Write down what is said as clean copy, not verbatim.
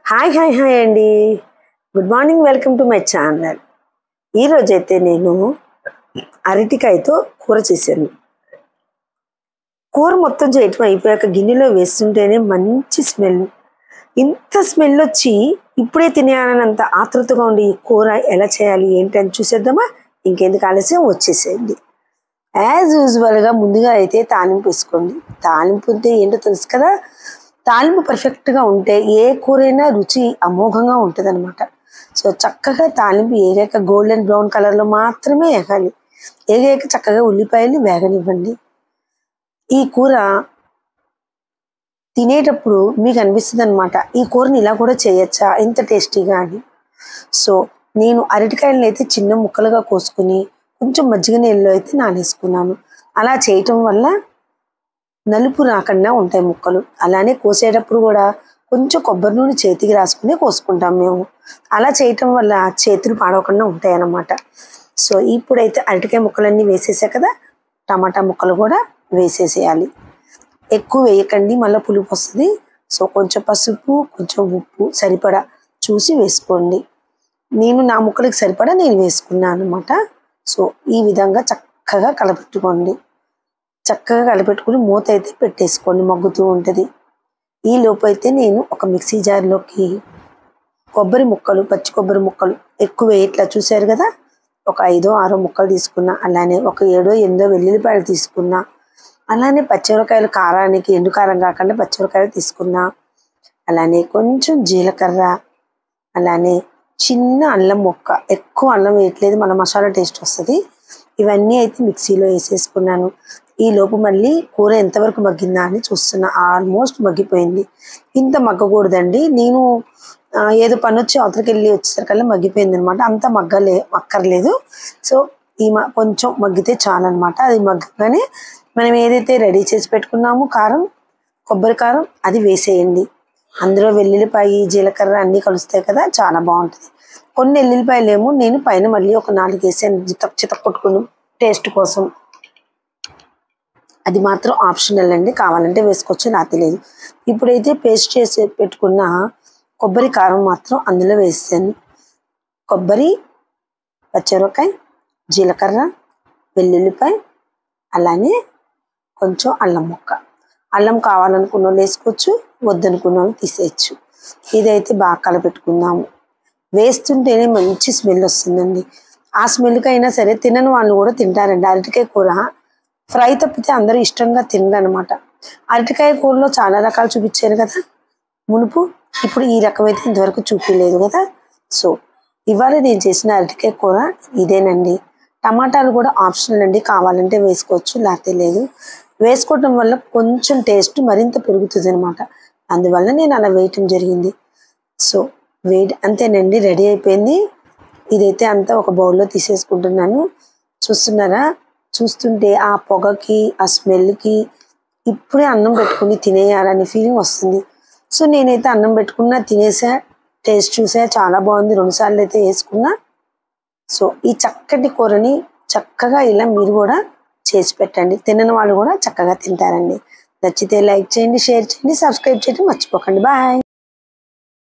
Hi అండి. Good morning. Welcome to my channel. ఈరోజైతే నేను అరటికాయతో కూర చేశాను. కూర మొత్తం చేయటం అయిపోయాక గిన్నెలో వేస్తుంటేనే మంచి స్మెల్. ఇంత స్మెల్ వచ్చి ఇప్పుడే తినేయాలన్నంత ఆతృతగా ఉండి ఈ కూర ఎలా చేయాలి ఏంటి అని చూసేద్దామా? ఇంకెందుకు ఆలస్యం, వచ్చేసేయండి. యాజ్ యూజువల్గా ముందుగా అయితే తాలింపు వేసుకోండి. తాలింపు అంటే ఏంటో తెలుసు కదా. తాలింపు పర్ఫెక్ట్గా ఉంటే ఏ కూరైనా రుచి అమోఘంగా ఉంటుంది అనమాట. సో చక్కగా తాలింపు ఏగాక గోల్డెన్ బ్రౌన్ కలర్లో మాత్రమే వేగాలి. ఏగాక చక్కగా ఉల్లిపాయలు వేగనివ్వండి. ఈ కూర తినేటప్పుడు మీకు అనిపిస్తుంది అనమాట, ఈ కూరని ఇలా కూడా చేయొచ్చా, ఇంత టేస్టీగా అని. సో నేను అరటికాయలను అయితే చిన్న ముక్కలుగా కోసుకుని కొంచెం మజ్జిగ నీళ్ళలో అయితే నానేసుకున్నాను. అలా చేయటం వల్ల నలుపు రాకుండా ఉంటాయి ముక్కలు. అలానే కోసేటప్పుడు కూడా కొంచెం కొబ్బరి నూనె చేతికి రాసుకుని కోసుకుంటాం మేము. అలా చేయటం వల్ల చేతులు పాడవకుండా ఉంటాయి అన్నమాట. సో ఇప్పుడైతే అరటికాయ ముక్కలన్నీ వేసేసా కదా, టమాటా ముక్కలు కూడా వేసేసేయాలి. ఎక్కువ వేయకండి, మళ్ళీ పులుపు వస్తుంది. సో కొంచెం పసుపు, కొంచెం ఉప్పు సరిపడా చూసి వేసుకోండి. నేను నా ముక్కలకి సరిపడా నేను వేసుకున్నాను అనమాట. సో ఈ విధంగా చక్కగా కలపెట్టుకోండి. చక్కగా కలిపెట్టుకుని మూత అయితే పెట్టేసుకోండి, మగ్గుతూ ఉంటుంది. ఈ లోపు అయితే నేను ఒక మిక్సీ జార్లోకి కొబ్బరి ముక్కలు, పచ్చి కొబ్బరి ముక్కలు ఎక్కువ ఇట్లా చూశారు కదా, ఒక 5-6 ముక్కలు తీసుకున్నా. అలానే ఒక 7-8 వెల్లుల్లిపాయలు తీసుకున్నా. అలానే పచ్చిమిరకాయలు కారానికి ఎండు కారం కాకుండా పచ్చిమిరకాయలు తీసుకున్నా. అలానే కొంచెం జీలకర్ర, అలానే చిన్న అల్లం ముక్క, ఎక్కువ అల్లం వేయట్లేదు, మన మసాలా టేస్ట్ వస్తుంది. ఇవన్నీ అయితే మిక్సీలో వేసేసుకున్నాను. ఈ లోపు మళ్ళీ కూర ఎంతవరకు మగ్గిందా అని చూస్తున్నా. ఆల్మోస్ట్ మగ్గిపోయింది. ఇంత మగ్గకూడదండి. నేను ఏదో పని వచ్చి అవతలకి వెళ్ళి వచ్చేసరికల్లా మగ్గిపోయింది అనమాట. అంత మక్కర్లేదు. సో ఈ కొంచెం మగ్గితే చాలన్నమాట. అది మగ్గగానే మనం ఏదైతే రెడీ చేసి పెట్టుకున్నామో కారం, కొబ్బరి కారం, అది వేసేయండి. అందులో వెల్లుల్లిపాయ, జీలకర్ర అన్నీ కలుస్తాయి కదా, చాలా బాగుంటుంది. కొన్ని వెల్లుల్లిపాయలు ఏమో నేను పైన మళ్ళీ ఒక 4 వేసాను, చితక్ కొట్టుకుని టేస్ట్ కోసం. అది మాత్రం ఆప్షనల్ అండి, కావాలంటే వేసుకోవచ్చు, నాకు తెలియదు. ఇప్పుడైతే పేస్ట్ చేసి పెట్టుకున్న కొబ్బరి కారం మాత్రం అందులో వేసాను. కొబ్బరి, పచ్చిమిరపకాయ, జీలకర్ర, వెల్లుల్లిపాయ, అలానే కొంచెం అల్లం ముక్క. అల్లం కావాలనుకున్న వాళ్ళు వేసుకోవచ్చు, వద్దనుకున్న వాళ్ళు తీసేయచ్చు. ఇదైతే బాగా కలపెట్టుకుందాము. వేస్తుంటేనే మంచి స్మెల్ వస్తుందండి. ఆ స్మెల్కి అయినా సరే తినని వాళ్ళు కూడా తింటారండి. అరటికాయ కూర ఫ్రై తప్పితే అందరూ ఇష్టంగా తినరనమాట. అరటికాయ కూరలో చాలా రకాలు చూపించారు కదా మునుపు, ఇప్పుడు ఈ రకమైతే ఇంతవరకు చూపించలేదు కదా. సో ఇవాళ నేను చేసిన అరటికాయ కూర ఇదేనండి. టమాటాలు కూడా ఆప్షనల్ అండి, కావాలంటే వేసుకోవచ్చు, లేకపోతే లేదు. వేసుకోవటం వల్ల కొంచెం టేస్ట్ మరింత పెరుగుతుంది అనమాట. అందువల్ల నేను అలా వేయటం జరిగింది. సో అంతేనండి, రెడీ అయిపోయింది. ఇదైతే అంతా ఒక బౌల్లో తీసేసుకుంటున్నాను. చూస్తున్నారా, చూస్తుంటే ఆ పొగకి, ఆ స్మెల్కి ఇప్పుడే అన్నం పెట్టుకుని తినేయాలనే ఫీలింగ్ వస్తుంది. సో నేనైతే అన్నం పెట్టుకున్నా, తినేసా, టేస్ట్ చూసా, చాలా బాగుంది. 2 సార్లు అయితే వేసుకున్నా. సో ఈ చక్కటి కూరని చక్కగా ఇలా మీరు కూడా చేసి పెట్టండి. తినని వాళ్ళు కూడా చక్కగా తింటారండి. నచ్చితే లైక్ చేయండి, షేర్ చేయండి, సబ్స్క్రైబ్ చేయడం మర్చిపోకండి. బాయ్.